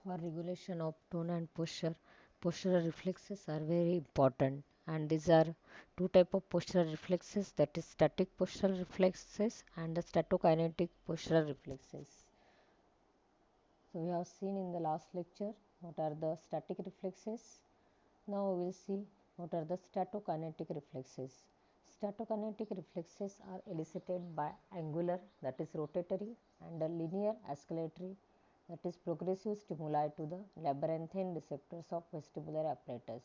For regulation of tone and posture, postural reflexes are very important, and these are two type of postural reflexes, that is static postural reflexes and the statokinetic postural reflexes. So we have seen in the last lecture what are the static reflexes. Now we will see what are the statokinetic reflexes. Statokinetic reflexes are elicited by angular, that is rotatory, and a linear oscillatory, that is progressive stimuli to the labyrinthine receptors of vestibular apparatus.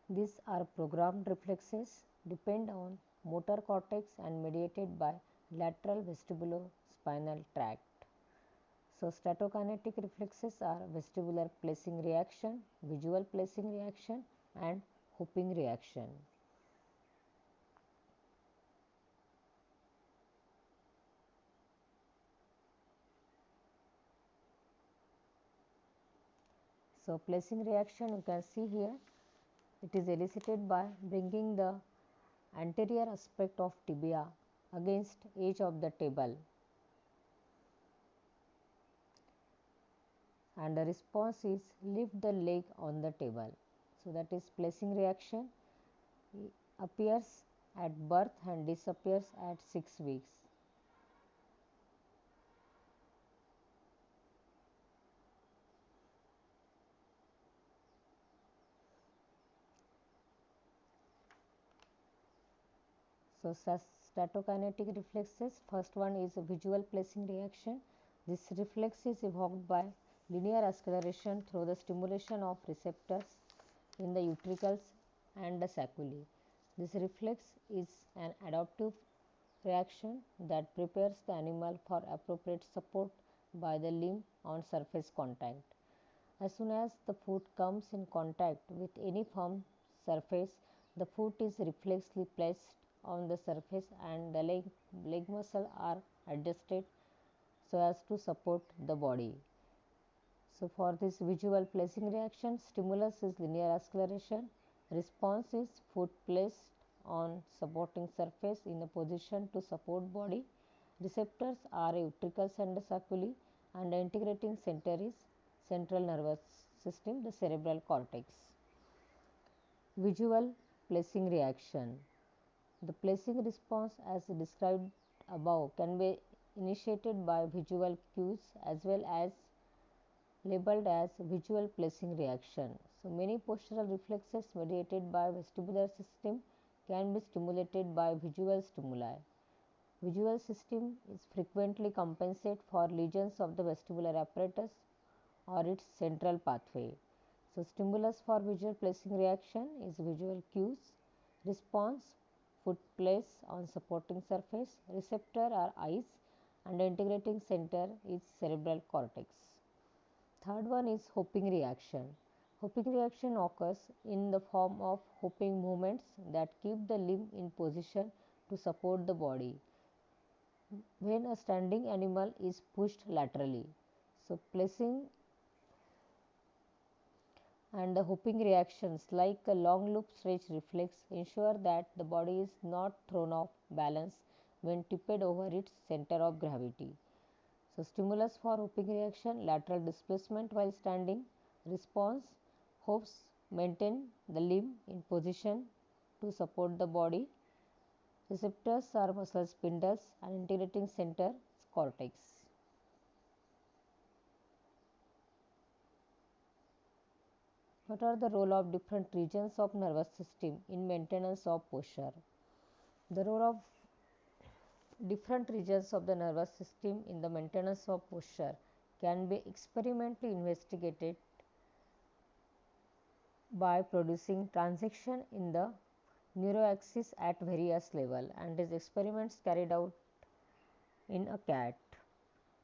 These are programmed reflexes, depend on motor cortex and mediated by lateral vestibulospinal tract. So statokinetic reflexes are vestibular placing reaction, visual placing reaction, and hooping reaction. So placing reaction, you can see here, it is elicited by bringing the anterior aspect of tibia against edge of the table, and the response is lift the leg on the table. So that is placing reaction, appears at birth and disappears at 6 weeks. So statokinetic reflexes, first one is a visual placing reaction. This reflex is evoked by linear acceleration through the stimulation of receptors in the utricles and the saculi. This reflex is an adaptive reaction that prepares the animal for appropriate support by the limb on surface contact. As soon as the foot comes in contact with any firm surface, the foot is reflexly placed on the surface and the leg muscles are adjusted so as to support the body. So for this visual placing reaction, stimulus is linear acceleration, response is foot placed on supporting surface in a position to support body. Receptors are utricals and saculi, and the integrating center is central nervous system, the cerebral cortex. Visual placing reaction. The placing response as described above can be initiated by visual cues as well as labeled as visual placing reaction. So many postural reflexes mediated by vestibular system can be stimulated by visual stimuli. Visual system is frequently compensate for lesions of the vestibular apparatus or its central pathway. So stimulus for visual placing reaction is visual cues, response foot place on supporting surface, receptor are eyes, and the integrating center is cerebral cortex. Third one is hooping reaction. Hooping reaction occurs in the form of hooping movements that keep the limb in position to support the body when a standing animal is pushed laterally. So placing and the hooping reactions like a long loop stretch reflex ensure that the body is not thrown off balance when tipped over its center of gravity. So stimulus for hooping reaction, lateral displacement while standing, response, hoops maintain the limb in position to support the body. Receptors are muscle spindles and integrating center cortex. What are the role of different regions of nervous system in maintenance of posture? The role of different regions of the nervous system in the maintenance of posture can be experimentally investigated by producing transaction in the neuroaxis at various level, and these experiments carried out in a cat.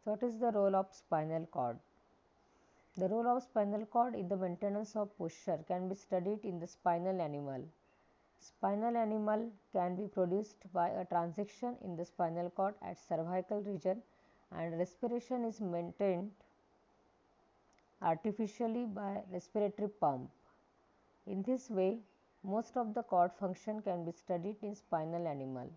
So what is the role of spinal cord? The role of spinal cord in the maintenance of posture can be studied in the spinal animal. Spinal animal can be produced by a transaction in the spinal cord at cervical region, and respiration is maintained artificially by respiratory pump. In this way, most of the cord function can be studied in spinal animal.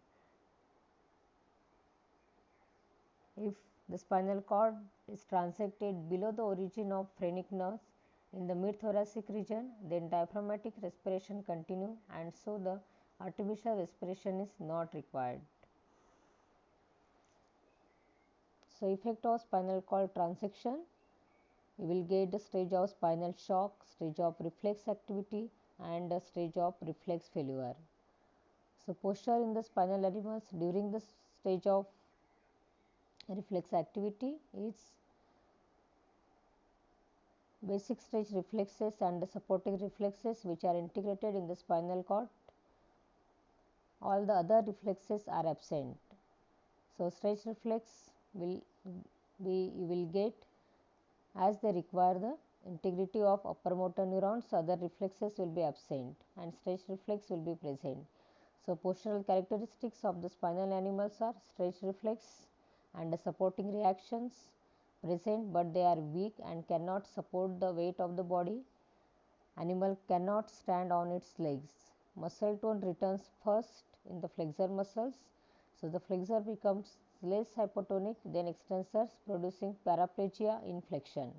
If The spinal cord is transected below the origin of phrenic nerves in the mid-thoracic region, then diaphragmatic respiration continue, and so the artificial respiration is not required. So, effect of spinal cord transection, you will get the stage of spinal shock, stage of reflex activity, and a stage of reflex failure. So, posture in the spinal animals during the stage of reflex activity is basic stage reflexes and the supporting reflexes which are integrated in the spinal cord. All the other reflexes are absent. So, stage reflex will be, you will get as they require the integrity of upper motor neurons, other reflexes will be absent and stage reflex will be present. So, postural characteristics of the spinal animals are stage reflex and the supporting reactions present, but they are weak and cannot support the weight of the body. Animal cannot stand on its legs. Muscle tone returns first in the flexor muscles. So, the flexor becomes less hypotonic than extensors, producing paraplegia in flexion.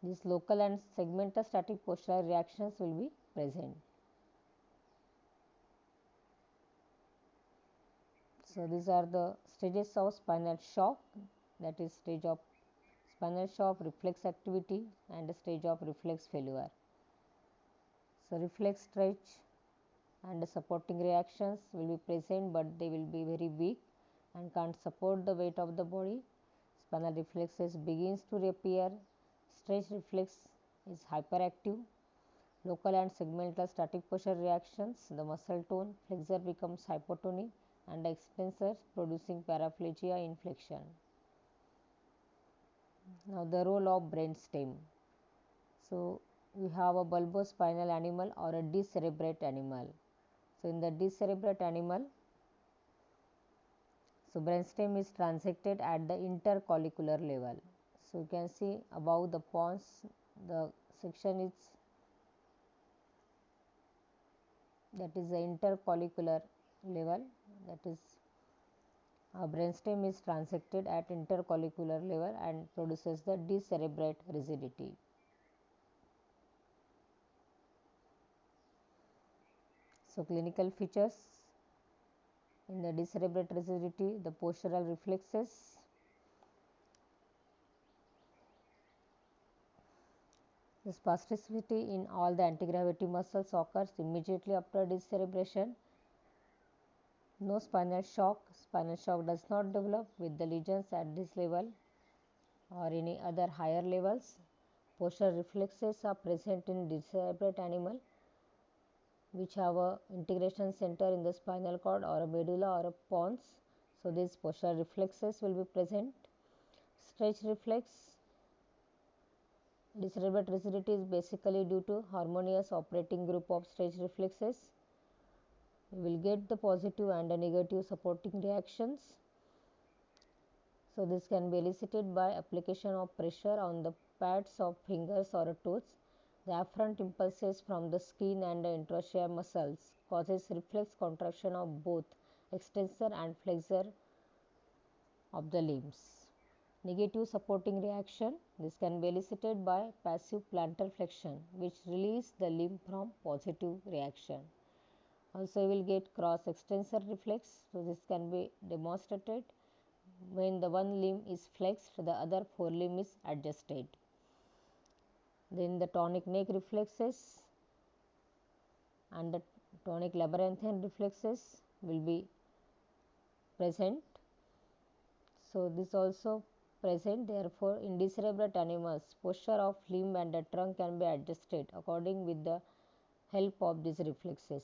These local and segmental static postural reactions will be present. So, these are the stages of spinal shock, that is stage of spinal shock, reflex activity and the stage of reflex failure. So, reflex stretch and the supporting reactions will be present, but they will be very weak and can't support the weight of the body. Spinal reflexes begins to reappear. Stretch reflex is hyperactive. Local and segmental static posture reactions, the muscle tone, flexor becomes hypotonic and extensors producing paraplegia in flexion. Now, the role of brainstem. So, we have a bulbospinal animal or a decerebrate animal. So, in the decerebrate animal, so brainstem is transected at the intercollicular level. So, you can see above the pons, the section is, that is the intercollicular level, that is brainstem is transected at intercollicular level and produces the decerebrate rigidity. So, clinical features in the decerebrate rigidity, the postural reflexes, the spasticity in all the antigravity muscles occurs immediately after decerebration. No spinal shock does not develop with the lesions at this level or any other higher levels. Postural reflexes are present in decerebrate animal which have a integration center in the spinal cord or a medulla or a pons. So, these postural reflexes will be present. Stretch reflex, decerebrate rigidity is basically due to harmonious operating group of stretch reflexes. You will get the positive and the negative supporting reactions. So, this can be elicited by application of pressure on the pads of fingers or toes. The afferent impulses from the skin and the interossei muscles causes reflex contraction of both extensor and flexor of the limbs. Negative supporting reaction, this can be elicited by passive plantar flexion which release the limb from positive reaction. Also, you will get cross extensor reflex. So, this can be demonstrated when the one limb is flexed, the other forelimb is adjusted. Then the tonic neck reflexes and the tonic labyrinthine reflexes will be present. So, this also present, therefore, in decerebrate animals, posture of limb and the trunk can be adjusted according with the help of these reflexes.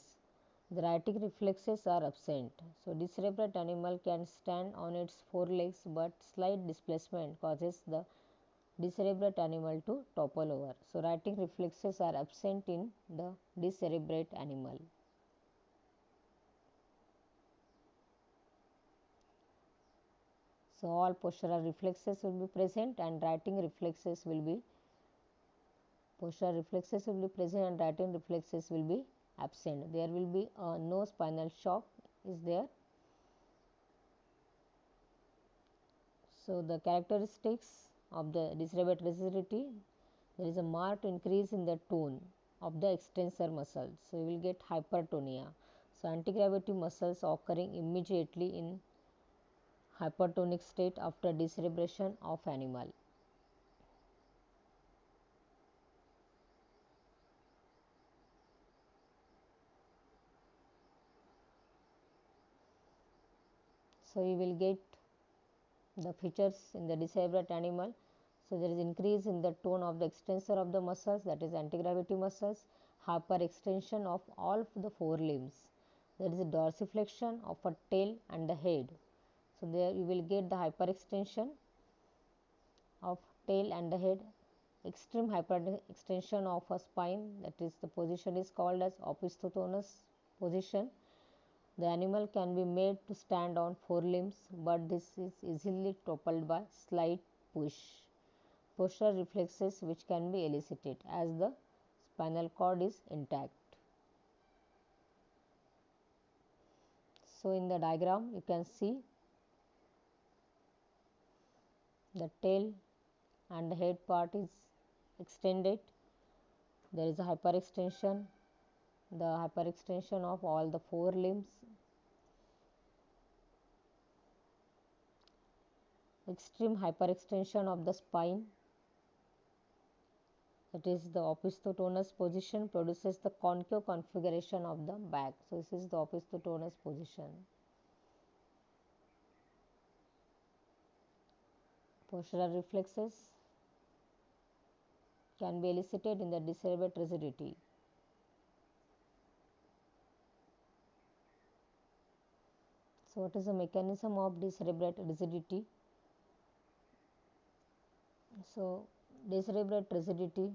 The rightic reflexes are absent. So, decerebrate animal can stand on its forelegs, but slight displacement causes the decerebrate animal to topple over. So, rightic reflexes are absent in the decerebrate animal. So, all postural reflexes will be present and righting reflexes will be Postural reflexes will be present and writing reflexes will be absent. There will be no spinal shock is there. So the characteristics of the decerebrate rigidity, there is a marked increase in the tone of the extensor muscles. So you will get hypertonia. So anti-gravity muscles occurring immediately in hypertonic state after decerebration of animal. So you will get the features in the decerebrate animal. So there is increase in the tone of the extensor of the muscles, that is anti-gravity muscles, hyperextension of all of the four limbs. There is a dorsiflexion of a tail and the head. So there you will get the hyperextension of tail and the head, extreme hyperextension of a spine, that is the position is called as opisthotonous position. The animal can be made to stand on four limbs, but this is easily toppled by slight push. Postural reflexes which can be elicited as the spinal cord is intact. So in the diagram you can see the tail and the head part is extended. There is a hyperextension, the hyperextension of all the four limbs, extreme hyperextension of the spine, that is the opisthotonous position produces the concave configuration of the back. So this is the opisthotonous position. Postural reflexes can be elicited in the decerebrate rigidity. So what is the mechanism of decerebrate rigidity? So decerebrate rigidity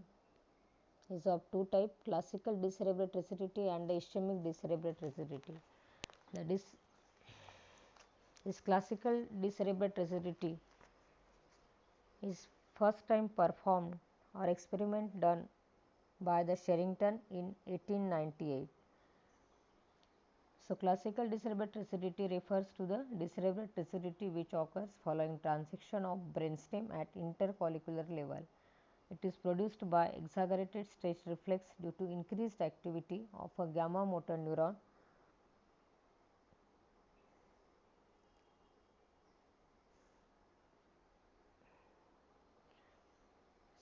is of two types, classical decerebrate rigidity and ischemic decerebrate rigidity. This classical decerebrate rigidity is first time performed or experiment done by the Sherrington in 1898. So classical decerebrate rigidity refers to the decerebrate rigidity which occurs following transition of brainstem at intercollicular level. It is produced by exaggerated stretch reflex due to increased activity of a gamma motor neuron.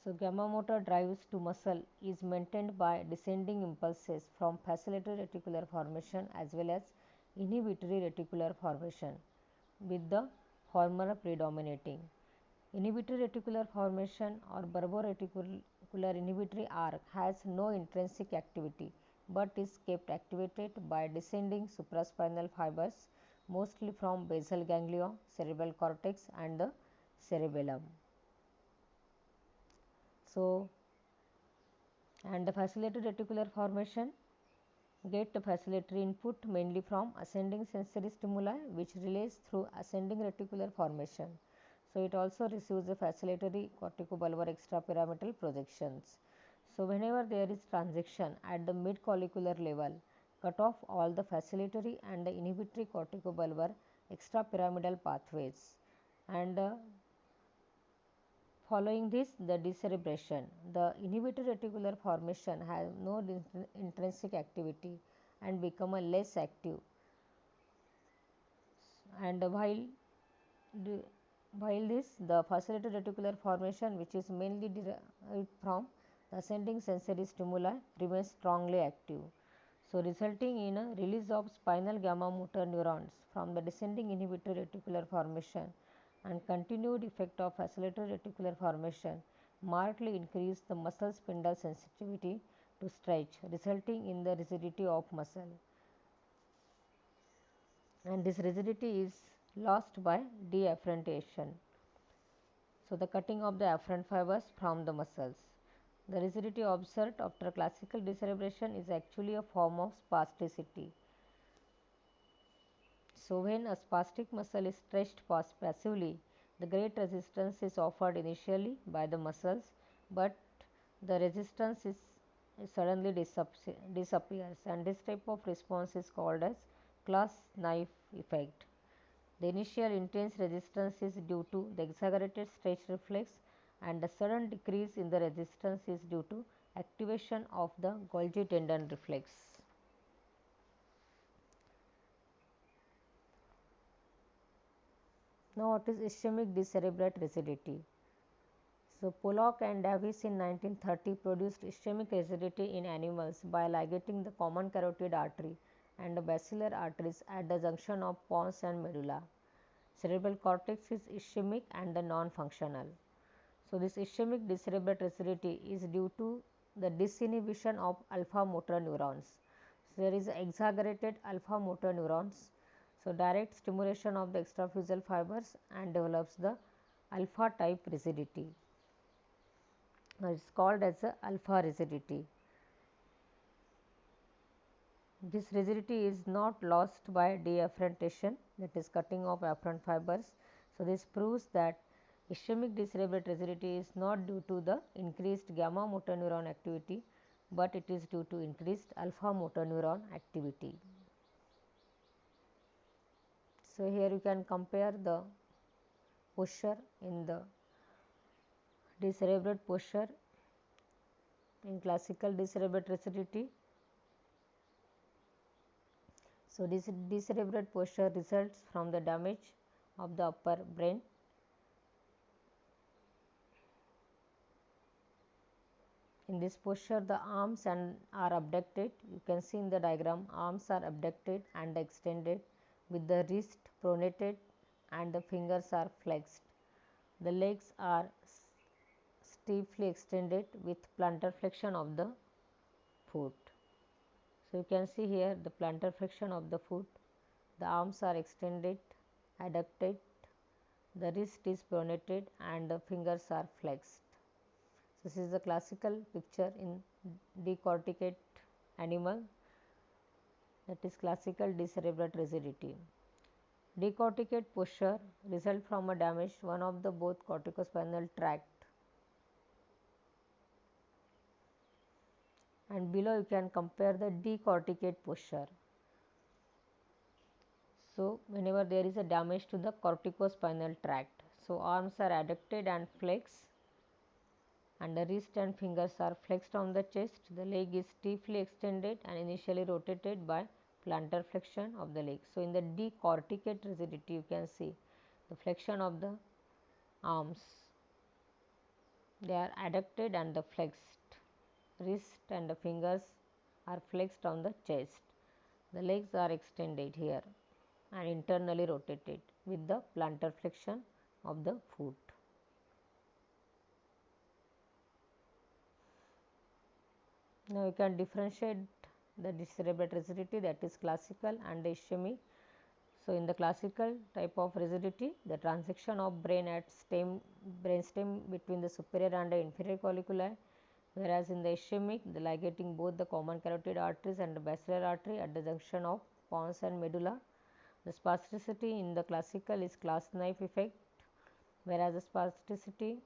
So gamma motor drives to muscle is maintained by descending impulses from facilitatory reticular formation as well as inhibitory reticular formation, with the former predominating. Inhibitory reticular formation or bulboreticular inhibitory arc has no intrinsic activity but is kept activated by descending supraspinal fibers, mostly from basal ganglia, cerebral cortex and the cerebellum. So and the facilitated reticular formation get facilitatory input mainly from ascending sensory stimuli which relays through ascending reticular formation. So it also receives the facilitatory corticobulbar extrapyramidal projections. So whenever there is transition at the mid-collicular level, cut off all the facilitatory and the inhibitory corticobulbar extrapyramidal pathways, and following this, the decerebration. The inhibitory reticular formation has no intrinsic activity and become a less active. And while this, the facilitated reticular formation, which is mainly derived from the ascending sensory stimuli, remains strongly active. So resulting in a release of spinal gamma motor neurons from the descending inhibitory reticular formation, and continued effect of facilitatory reticular formation markedly increase the muscle spindle sensitivity to stretch, resulting in the rigidity of muscle. And this rigidity is lost by deafferentation. So the cutting of the afferent fibers from the muscles. The rigidity observed after classical decerebration is actually a form of spasticity. So when a spastic muscle is stretched passively, the great resistance is offered initially by the muscles, but the resistance is suddenly disappears, and this type of response is called as clasp-knife effect. The initial intense resistance is due to the exaggerated stretch reflex, and the sudden decrease in the resistance is due to activation of the Golgi tendon reflex. Now, what is ischemic decerebrate rigidity? So, Pollock and Davis in 1930 produced ischemic rigidity in animals by ligating the common carotid artery and the basilar arteries at the junction of pons and medulla. Cerebral cortex is ischemic and the non-functional. So, this ischemic decerebrate rigidity is due to the disinhibition of alpha motor neurons. So, there is exaggerated alpha motor neurons. So, direct stimulation of the extrafusal fibers and develops the alpha type rigidity. It is called as the alpha rigidity. This rigidity is not lost by deafferentation, that is cutting of afferent fibers. So, this proves that ischemic decerebrate rigidity is not due to the increased gamma motor neuron activity, but it is due to increased alpha motor neuron activity. So, here you can compare the posture in the decerebrate posture in classical decerebrate rigidity. So, this decerebrate posture results from the damage of the upper brain. In this posture, the arms are abducted. You can see in the diagram, arms are abducted and extended with the wrist pronated and the fingers are flexed. The legs are stiffly extended with plantar flexion of the foot. So, you can see here the plantar flexion of the foot. The arms are extended, adducted, the wrist is pronated and the fingers are flexed. This is the classical picture in decorticate animal, that is classical decerebrate rigidity. Decorticate posture result from a damage one of the both corticospinal tract, and below you can compare the decorticate posture. So, whenever there is a damage to the corticospinal tract, so arms are adducted and flexed, and the wrist and fingers are flexed on the chest. The leg is stiffly extended and initially rotated by plantar flexion of the leg. So, in the decorticate rigidity, you can see the flexion of the arms, they are adducted and the flexed. Wrist and the fingers are flexed on the chest. The legs are extended here and internally rotated with the plantar flexion of the foot. Now, you can differentiate the decerebrate rigidity, that is classical and the ischemic. So, in the classical type of rigidity, the transection of brain at brainstem between the superior and the inferior colliculi, whereas in the ischemic, the ligating both the common carotid arteries and the basilar artery at the junction of pons and medulla. The spasticity in the classical is clasp-knife effect, whereas the spasticity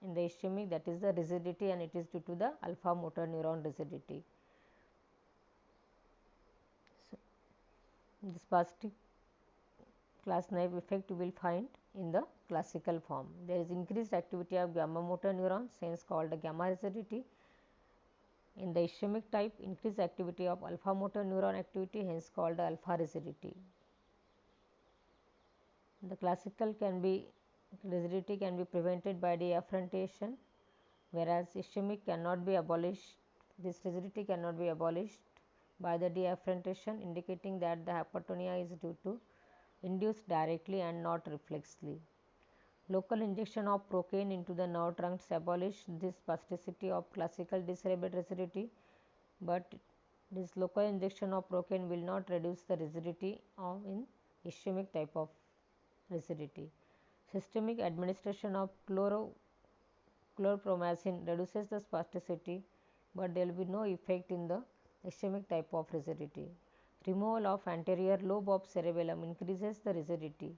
in the ischemic, that is the rigidity, and it is due to the alpha motor neuron rigidity. So, the spastic clasp-knife effect you will find in the classical form. There is increased activity of gamma motor neurons, hence called the gamma rigidity. In the ischemic type, increased activity of alpha motor neuron activity, hence called the alpha rigidity. The classical rigidity can be prevented by deafferentation, whereas ischemic cannot be abolished. This rigidity cannot be abolished by the deafferentation, indicating that the hypertonia is due to induced directly and not reflexly. Local injection of procaine into the nerve trunks abolish this spasticity of classical decerebrate rigidity, but this local injection of procaine will not reduce the rigidity in ischemic type of rigidity. Systemic administration of chlorpromazine reduces the spasticity, but there will be no effect in the ischemic type of rigidity. Removal of anterior lobe of cerebellum increases the rigidity,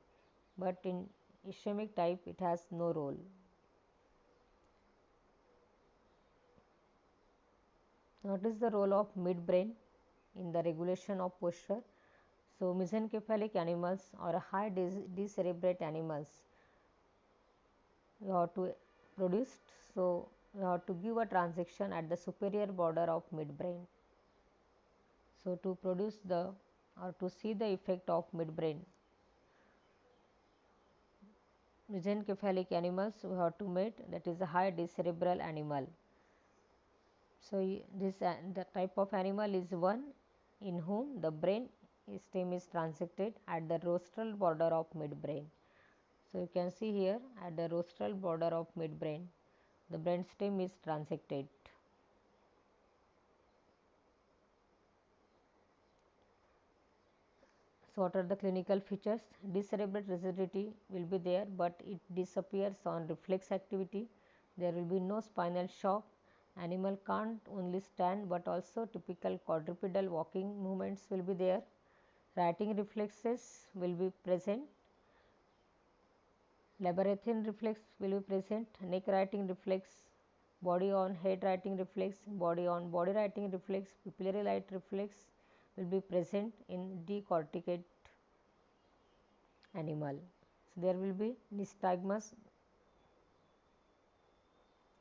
but in ischemic type it has no role. What is the role of midbrain in the regulation of posture? So, mesencephalic animals or high decerebrate animals you have to produce. So, you have to give a transaction at the superior border of midbrain. So, to produce the or to see the effect of midbrain, mesencephalic animals we have to make, that is a high decerebral animal. So, this the type of animal is one in whom the brain stem is transected at the rostral border of midbrain. So, you can see here at the rostral border of midbrain the brain stem is transected. So, what are the clinical features? Decerebrate rigidity will be there, but it disappears on reflex activity. There will be no spinal shock. Animal can't only stand but also typical quadrupedal walking movements will be there. Writing reflexes will be present. Labyrinthine reflex will be present. Neck writing reflex, body on head writing reflex, body on body writing reflex, pupillary light reflex will be present in decorticate animal. So, there will be nystagmus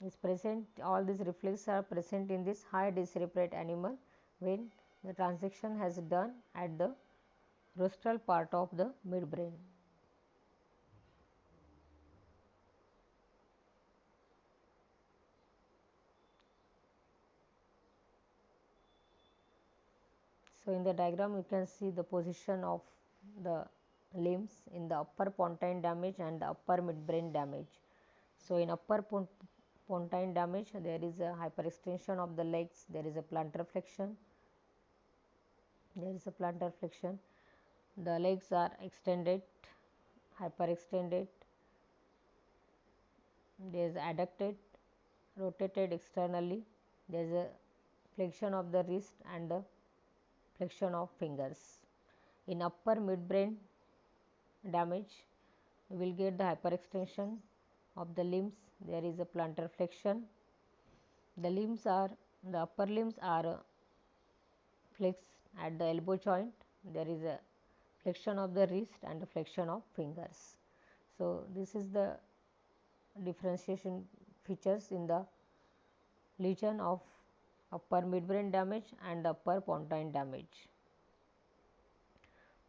is present, all these reflexes are present in this high decerebrate animal when the transaction has done at the rostral part of the midbrain. So, in the diagram you can see the position of the limbs in the upper pontine damage and the upper midbrain damage. So, in upper pontine damage there is a hyperextension of the legs, there is a plantar flexion, the legs are extended, hyperextended, there is adducted, rotated externally, there is a flexion of the wrist and the flexion of fingers. In upper midbrain damage, we will get the hyperextension of the limbs, there is a plantar flexion, the upper limbs are flexed at the elbow joint, there is a flexion of the wrist and a flexion of fingers. So, this is the differentiation features in the lesion of upper midbrain damage and upper pontine damage.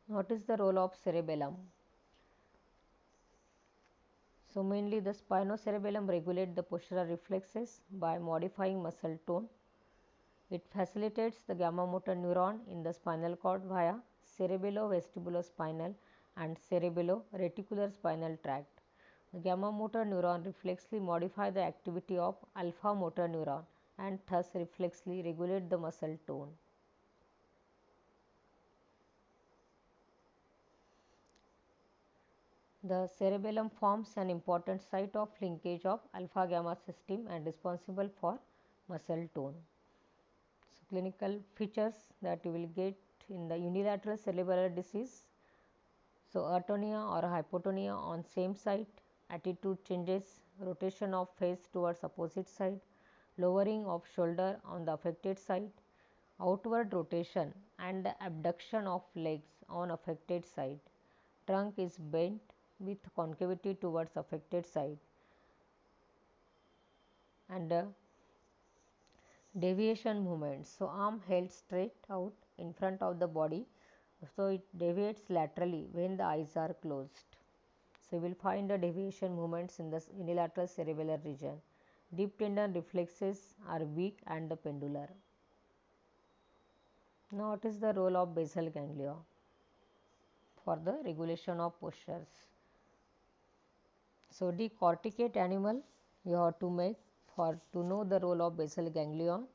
What is the role of cerebellum? So, mainly the spinocerebellum regulates the postural reflexes by modifying muscle tone. It facilitates the gamma motor neuron in the spinal cord via cerebello-vestibulospinal and cerebello-reticular spinal tract. The gamma motor neuron reflexly modify the activity of alpha motor neuron and thus reflexly regulate the muscle tone. The cerebellum forms an important site of linkage of alpha gamma system and responsible for muscle tone. So, clinical features that you will get in the unilateral cerebellar disease. So, atonia or hypotonia on same site, attitude changes, rotation of face towards opposite side, lowering of shoulder on the affected side, outward rotation and abduction of legs on affected side. Trunk is bent with concavity towards affected side and deviation movement. So, arm held straight out in front of the body. So, it deviates laterally when the eyes are closed. So, you will find the deviation movements in the unilateral cerebellar region. Deep tendon reflexes are weak and pendular. Now, what is the role of basal ganglia for the regulation of postures? So, decorticate animal you have to make for to know the role of basal ganglion.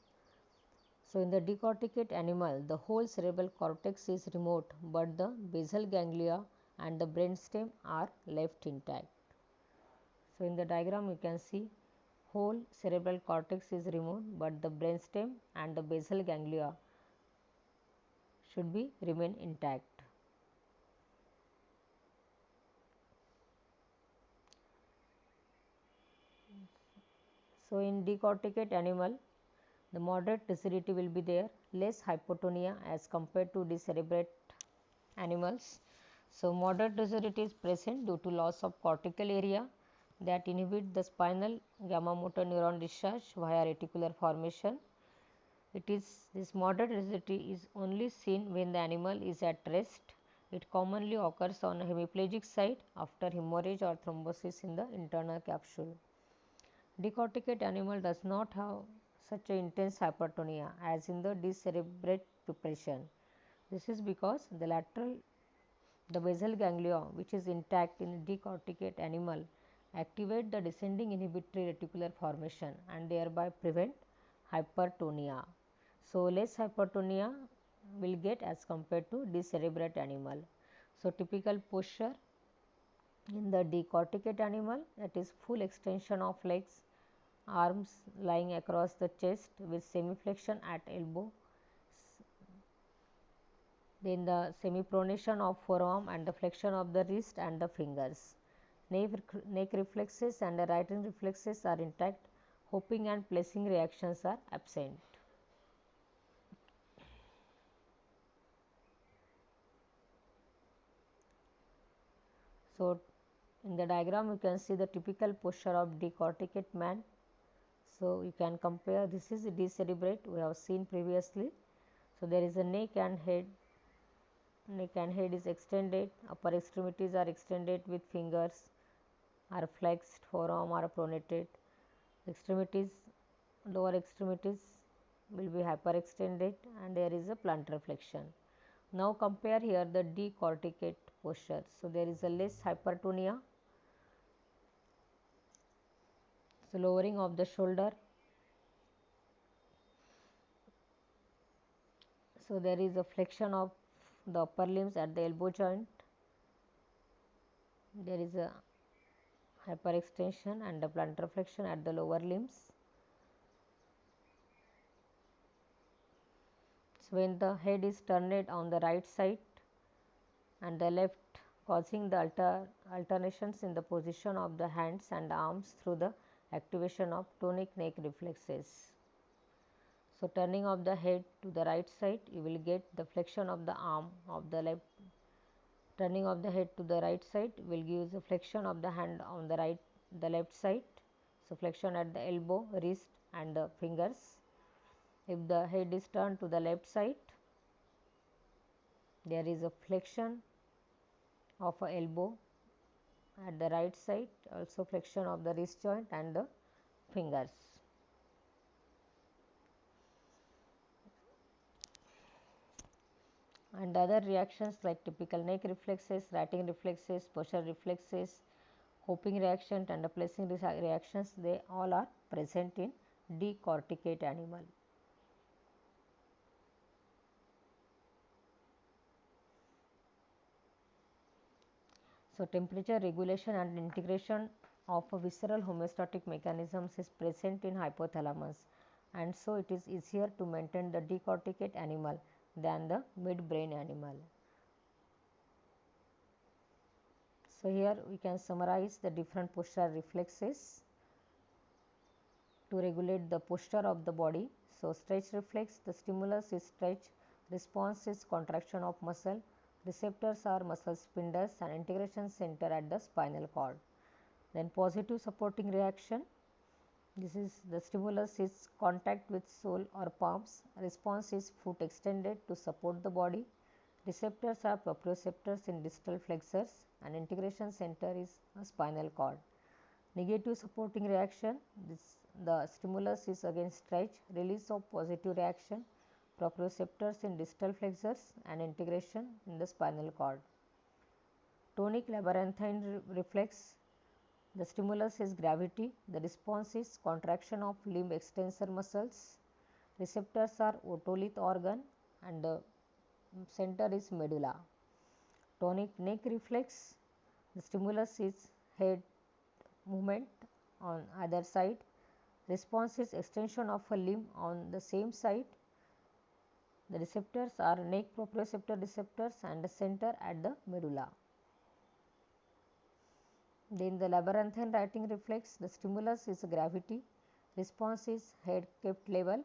So, in the decorticate animal, the whole cerebral cortex is removed, but the basal ganglia and the brainstem are left intact. So, in the diagram you can see whole cerebral cortex is removed, but the brainstem and the basal ganglia should be remain intact. So, in decorticate animal, The moderate rigidity will be there, less hypotonia as compared to decerebrate animals. So, moderate rigidity is present due to loss of cortical area that inhibit the spinal gamma motor neuron discharge via reticular formation. It is this moderate rigidity is only seen when the animal is at rest. It commonly occurs on a hemiplegic site after hemorrhage or thrombosis in the internal capsule. Decorticate animal does not have such an intense hypertonia as in the decerebrate preparation. This is because the basal ganglia which is intact in decorticate animal activate the descending inhibitory reticular formation and thereby prevent hypertonia. So, less hypertonia will get as compared to decerebrate animal. So, typical posture in the decorticate animal, that is full extension of legs, arms lying across the chest with semiflexion at elbow, then the semipronation of forearm and the flexion of the wrist and the fingers. Neck reflexes and the writing reflexes are intact, hopping and placing reactions are absent. So, in the diagram you can see the typical posture of decorticate man. So, you can compare, this is decerebrate we have seen previously. So, there is a neck and head is extended, upper extremities are extended with fingers are flexed, forearm are pronated, lower extremities will be hyperextended and there is a plantar flexion. Now compare here the decorticate posture. So, there is a less hypertonia. So, lowering of the shoulder. So, there is a flexion of the upper limbs at the elbow joint. There is a hyperextension and a plantar flexion at the lower limbs. So, when the head is turned on the right side and the left, causing the alternations in the position of the hands and arms through the activation of tonic neck reflexes. So, turning of the head to the right side, you will get the flexion of the arm of the left. Turning of the head to the right side will give the flexion of the hand on the left side. So, flexion at the elbow, wrist and the fingers. If the head is turned to the left side, there is a flexion of a elbow at the right side, also flexion of the wrist joint and the fingers. And other reactions like typical neck reflexes, writing reflexes, posture reflexes, hopping reaction and the placing reactions, they all are present in decorticate animal. So, temperature regulation and integration of a visceral homeostatic mechanisms is present in hypothalamus, and so it is easier to maintain the decorticate animal than the midbrain animal. So, here we can summarize the different postural reflexes to regulate the posture of the body. So, stretch reflex, the stimulus is stretch, response is contraction of muscle, receptors are muscle spindles and integration center at the spinal cord. Then positive supporting reaction, this is the stimulus is contact with sole or palms, response is foot extended to support the body, receptors are proprioceptors in distal flexors and integration center is a spinal cord. Negative supporting reaction, the stimulus is again stretch, release of positive reaction, proprioceptors in distal flexors and integration in the spinal cord. Tonic labyrinthine reflex, the stimulus is gravity, the response is contraction of limb extensor muscles, receptors are otolith organ and the center is medulla. Tonic neck reflex, the stimulus is head movement on either side, response is extension of a limb on the same side, the receptors are neck proprioceptor receptors and the center at the medulla. Then the labyrinthine writing reflex, the stimulus is gravity, response is head kept level,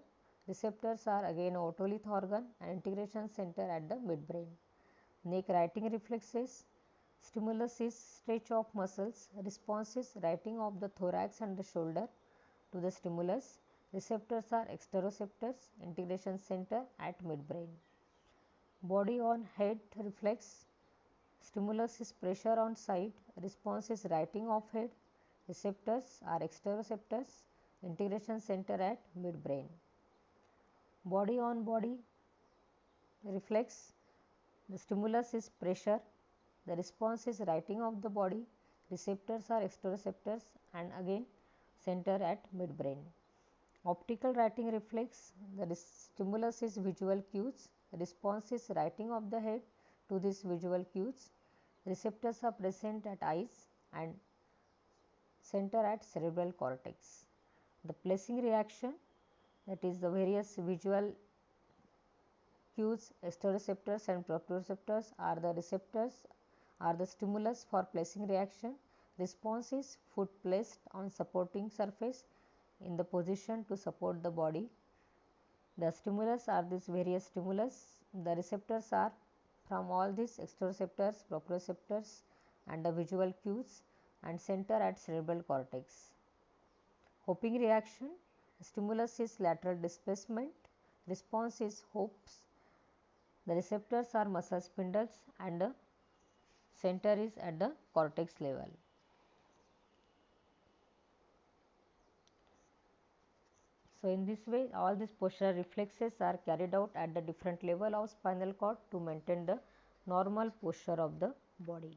Receptors are again otolith organ and integration center at the midbrain. Neck writing reflexes. Stimulus is stretch of muscles. Response is writing of the thorax and the shoulder to the stimulus. Receptors are exteroceptors, integration center at midbrain. Body on head reflex. Stimulus is pressure on side. Response is writing of head. Receptors are exteroceptors, integration center at midbrain. Body on body reflex. The stimulus is pressure. The response is writing of the body. Receptors are exteroceptors and again center at midbrain. Optical writing reflex. The stimulus is visual cues. Response is writing of the head to these visual cues. Receptors are present at eyes and center at cerebral cortex. The placing reaction, that is the various visual cues, esteroceptors and proprioceptors are the receptors, are the stimulus for placing reaction. Response is foot placed on supporting surface in the position to support the body. The stimulus are these various stimulus. The receptors are from all these exteroceptors, proprioceptors and the visual cues and center at cerebral cortex. Hopping reaction, stimulus is lateral displacement, response is hops. The receptors are muscle spindles and the center is at the cortex level. So, in this way all these postural reflexes are carried out at the different level of spinal cord to maintain the normal posture of the body.